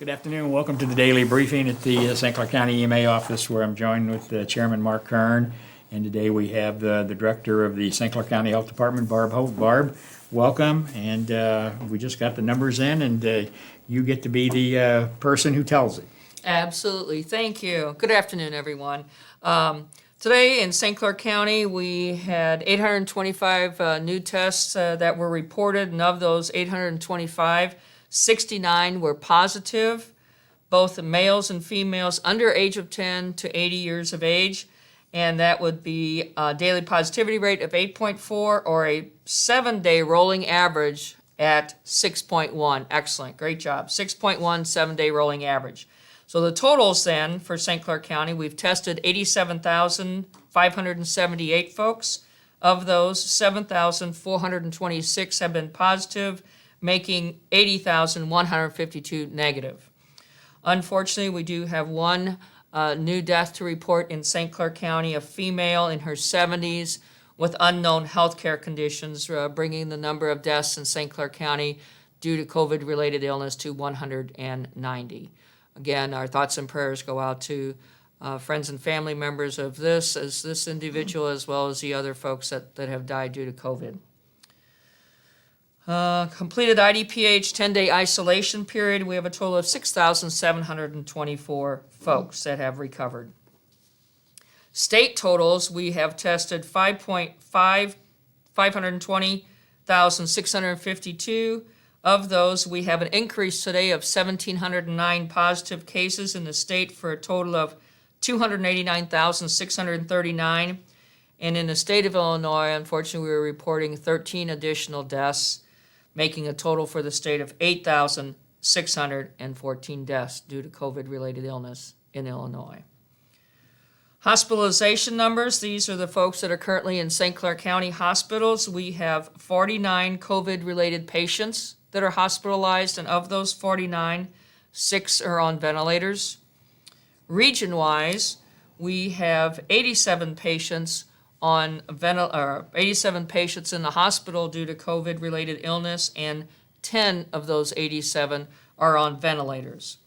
Good afternoon. Welcome to the daily briefing at the St. Clair County EMA office, where I'm joined with Chairman Mark Kern. And today we have the Director of the St. Clair County Health Department, Barb Hope. Barb, welcome. And we just got the numbers in, and you get to be the person who tells it. Absolutely. Thank you. Good afternoon, everyone. Today in St. Clair County, we had 825 new tests that were reported, and of those 825, 69 were positive, both males and females under age of 10 to 80 years of age, and that would be a daily positivity rate of 8.4 or a 7-day rolling average at 6.1. Excellent. Great job. 6.1 7-day rolling average. So the totals then for St. Clair County, we've tested 87,578 folks. Of those, 7,426 have been positive, making 80,152 negative. Unfortunately, we do have one new death to report in St. Clair County, a female in her 70s with unknown health care conditions, bringing the number of deaths in St. Clair County due to COVID-related illness to 190. Again, our thoughts and prayers go out to friends and family members of this individual, as well as the other folks that have died due to COVID. Completed IDPH 10-day isolation period, we have a total of 6,724 folks that have recovered. State totals, we have tested 520,652. Of those, we have an increase today of 1,709 positive cases in the state for a total of 289,639. And in the state of Illinois, unfortunately, we were reporting 13 additional deaths, making a total for the state of 8,614 deaths due to COVID-related illness in Illinois. Hospitalization numbers, these are the folks that are currently in St. Clair County hospitals. We have 49 COVID-related patients that are hospitalized, and of those 49, 6 are on ventilators. Region-wise, we have 87 patients 87 patients in the hospital due to COVID-related illness, and 10 of those 87 are on ventilators.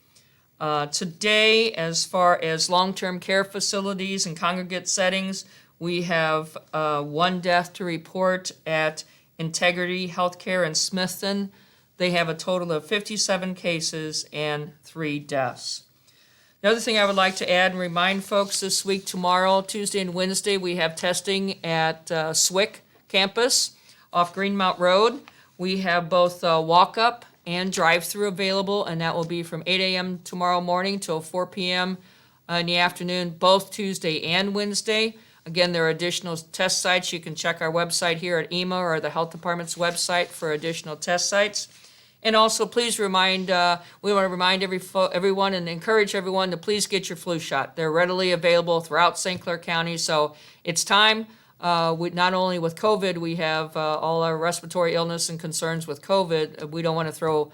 Today, as far as long-term care facilities and congregate settings, we have one death to report at Integrity Healthcare in Smithton. They have a total of 57 cases and 3 deaths. The other thing I would like to add and remind folks, this week, tomorrow, Tuesday and Wednesday, we have testing at SWIC campus off Greenmount Road. We have both walk-up and drive-through available, and that will be from 8 a.m. tomorrow morning till 4 p.m. In the afternoon, both Tuesday and Wednesday. Again, there are additional test sites. You can check our website here at EMA or the Health Department's website for additional test sites. And also, please we want to remind everyone and encourage everyone to please get your flu shot. They're readily available throughout St. Clair County, so it's time. Not only with COVID, we have all our respiratory illness and concerns with COVID. We don't want to throw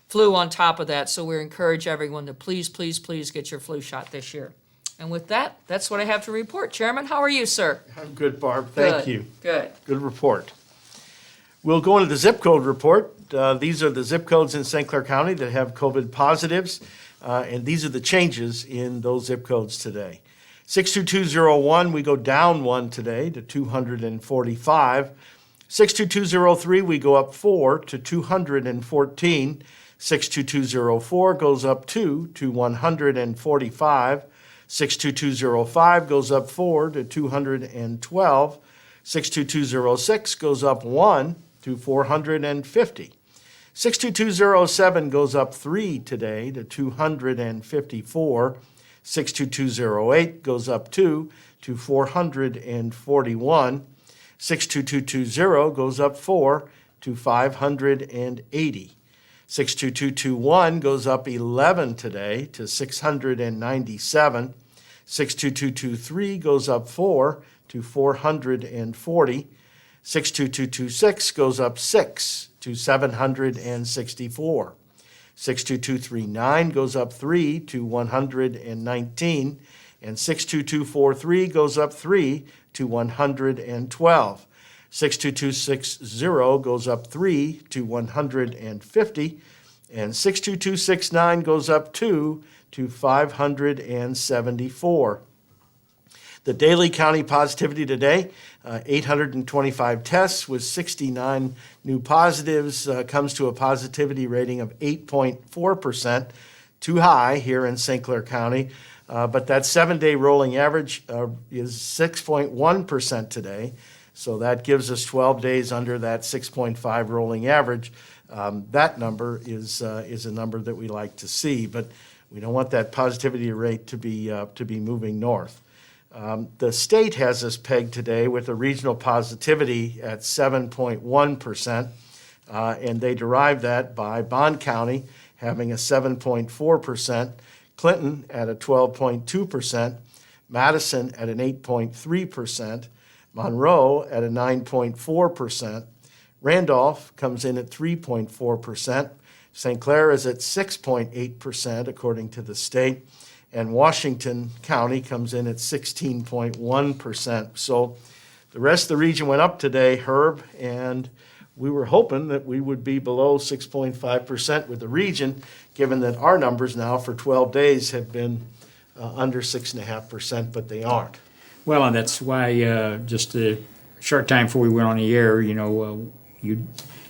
flu on top of that, so we encourage everyone to please get your flu shot this year. And with that, that's what I have to report. Chairman, how are you, sir? I'm good, Barb. Thank you. Good. Good report. We'll go into the zip code report. These are the zip codes in St. Clair County that have COVID positives, and these are the changes in those zip codes today. 62201, we go down 1 today to 245. 62203, we go up 4 to 214. 62204 goes up 2 to 145. 62205 goes up 4 to 212. 62206 goes up 1 to 450. 62207 goes up 3 today to 254. 62208 goes up 2 to 441. 62220 goes up 4 to 580. 62221 goes up 11 today to 697. 62223 goes up 4 to 440. 62226 goes up 6 to 764. 62239 goes up 3 to 119, and 62243 goes up 3 to 112. 62260 goes up 3 to 150. And 62269 goes up 2 to 574. The daily county positivity today, 825 tests with 69 new positives, comes to a positivity rating of 8.4%, too high here in St. Clair County. But that 7-day rolling average is 6.1% today. So that gives us 12 days under that 6.5 rolling average. That number is a number that we like to see, but we don't want that positivity rate to be moving north. The state has us pegged today with a regional positivity at 7.1%, and they derive that by Bond County having a 7.4%, Clinton at a 12.2%, Madison at an 8.3%, Monroe at a 9.4%, Randolph comes in at 3.4%, St. Clair is at 6.8% according to the state, and Washington County comes in at 16.1%. So the rest of the region went up today, Herb, and we were hoping that we would be below 6.5% with the region, given that our numbers now for 12 days have been under 6.5%, but they aren't. Well, and that's why just a short time before we went on the air, you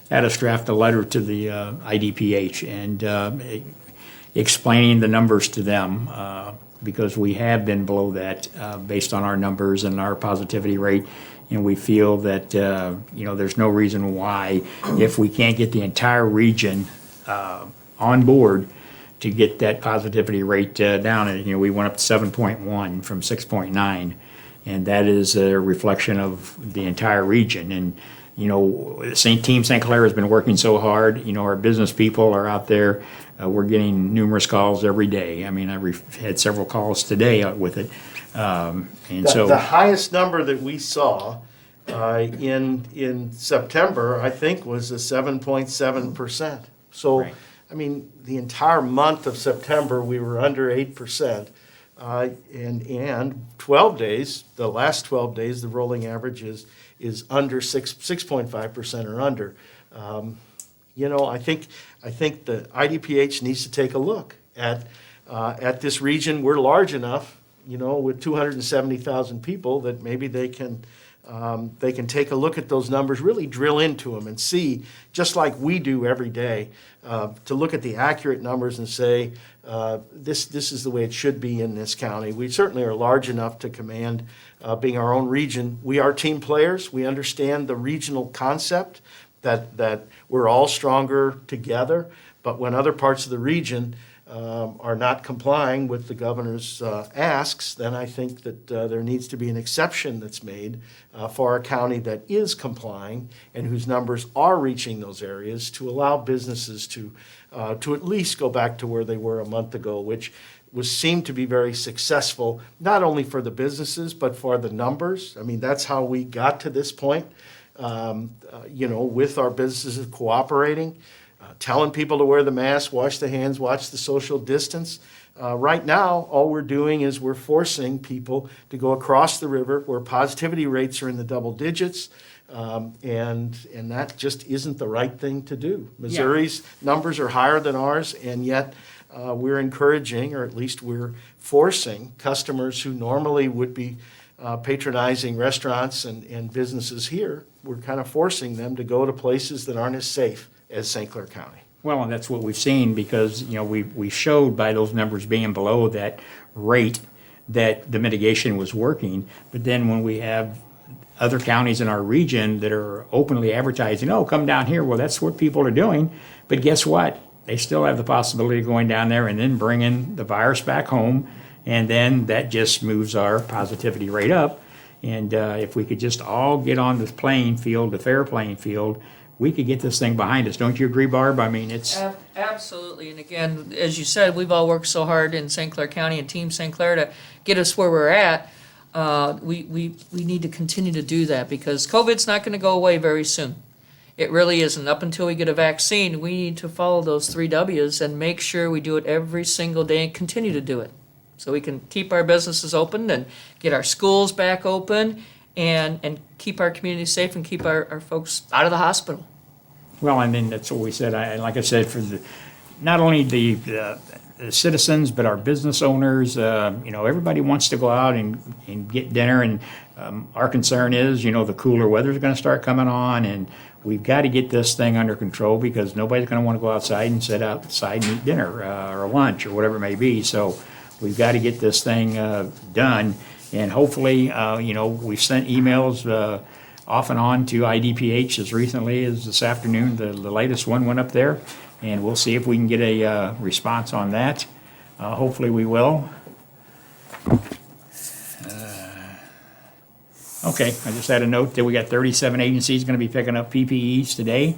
had us draft a letter to the IDPH and explaining the numbers to them because we have been below that based on our numbers and our positivity rate. And we feel that, there's no reason why, if we can't get the entire region on board to get that positivity rate down. And, we went up to 7.1 from 6.9. And that is a reflection of the entire region. And, Team St. Clair has been working so hard. Our business people are out there. We're getting numerous calls every day. I mean, I had several calls today with it. The highest number that we saw in September, I think, was a 7.7%. So, Right. I mean, the entire month of September, we were under 8%. And 12 days, the last 12 days, the rolling average is under 6.5% or under. I think the IDPH needs to take a look at this region. We're large enough, with 270,000 people, that maybe they can take a look at those numbers, really drill into them and see, just like we do every day, to look at the accurate numbers and say, this is the way it should be in this county. We certainly are large enough to command being our own region. We are team players. We understand the regional concept that we're all stronger together. But when other parts of the region are not complying with the governor's asks, then I think that there needs to be an exception that's made for a county that is complying and whose numbers are reaching those areas, to allow businesses to at least go back to where they were a month ago, which seemed to be very successful, not only for the businesses, but for the numbers. I mean, that's how we got to this point, with our businesses cooperating, telling people to wear the mask, wash the hands, watch the social distance. Right now, all we're doing is we're forcing people to go across the river where positivity rates are in the double digits, and that just isn't the right thing to do. Missouri's numbers are higher than ours, and yet we're encouraging, or at least we're forcing, customers who normally would be patronizing restaurants and businesses here, we're kind of forcing them to go to places that aren't as safe as St. Clair County. Well, and that's what we've seen because, we showed by those numbers being below that rate that the mitigation was working. But then when we have other counties in our region that are openly advertising, come down here, well, that's what people are doing. But guess what? They still have the possibility of going down there and then bringing the virus back home. And then that just moves our positivity rate up. And if we could just all get on this playing field, the fair playing field, we could get this thing behind us. Don't you agree, Barb? I mean, it's... Absolutely. And again, as you said, we've all worked so hard in St. Clair County and Team St. Clair to get us where we're at. We need to continue to do that because COVID's not going to go away very soon. It really isn't. Up until we get a vaccine, we need to follow those 3 W's and make sure we do it every single day and continue to do it. So we can keep our businesses open and get our schools back open and keep our community safe and keep our folks out of the hospital. Well, I mean, that's what we said. Like I said, for not only the citizens, but our business owners, everybody wants to go out and get dinner. And our concern is, the cooler weather's going to start coming on, and we've got to get this thing under control because nobody's going to want to go outside and sit outside and eat dinner or lunch or whatever it may be. So we've got to get this thing done. And hopefully, we've sent emails off and on to IDPH as recently as this afternoon. The latest one went up there, and we'll see if we can get a response on that. Hopefully we will. Okay, I just had a note that we got 37 agencies going to be picking up PPEs today.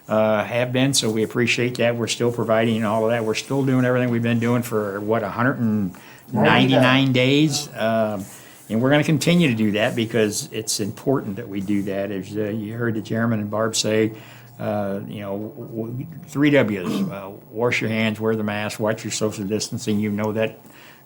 Have been, so we appreciate that. We're still providing all of that. We're still doing everything we've been doing for, 199 days? And we're going to continue to do that because it's important that we do that. As you heard the chairman and Barb say, 3 W's. Wash your hands, wear the mask, watch your social distancing. You know that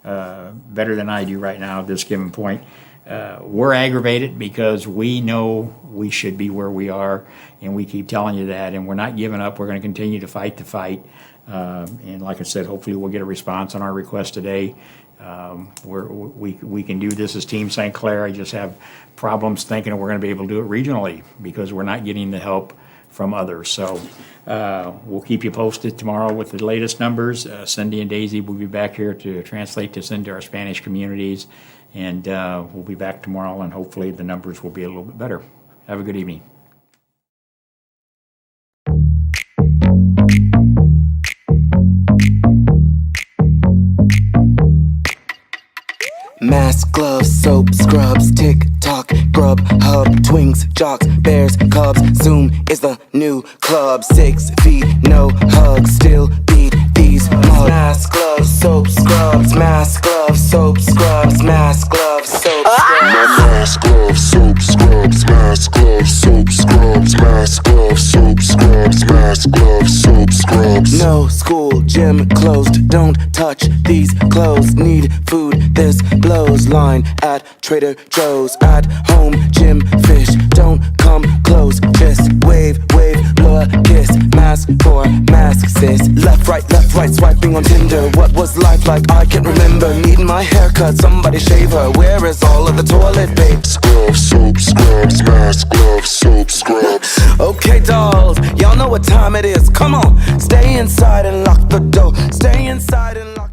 better than I do right now at this given point. We're aggravated because we know we should be where we are, and we keep telling you that, and we're not giving up. We're going to continue to fight the fight. And like I said, hopefully we'll get a response on our request today. We can do this as Team St. Clair. I just have problems thinking we're going to be able to do it regionally because we're not getting the help from others. So we'll keep you posted tomorrow with the latest numbers. Cindy and Daisy will be back here to translate this into our Spanish communities, and we'll be back tomorrow, and hopefully the numbers will be a little bit better. Have a good evening. Mask, gloves, soap, scrubs, TikTok, Grubhub, Twinks, Jocks, Bears, Cubs. Zoom is the new club. 6 feet, no hugs, still beat these mugs. Mask, gloves, soap, scrubs. Mask, gloves, soap, scrubs. Mask, gloves, soap, scrubs. Mask, gloves, soap, scrubs. Mask, gloves, soap, scrubs. Mask, gloves, soap, scrubs. Mask, gloves, soap, scrubs. No school, gym closed. Don't touch these clothes. Need food, this blows. Line at Trader Joe's. At home, gym, fish. Don't come close. Just wave, blow a kiss. Mask for mask, sis. Left, right, swiping on Tinder. What was life like? I can't remember. Needing my haircut, somebody shave her. Where is all of the toilet paper? Gloves, soap, scrubs. Mask, gloves, soap, scrubs. Okay, dolls, y'all know what time it is. Come on, stay inside and lock the door. Stay inside and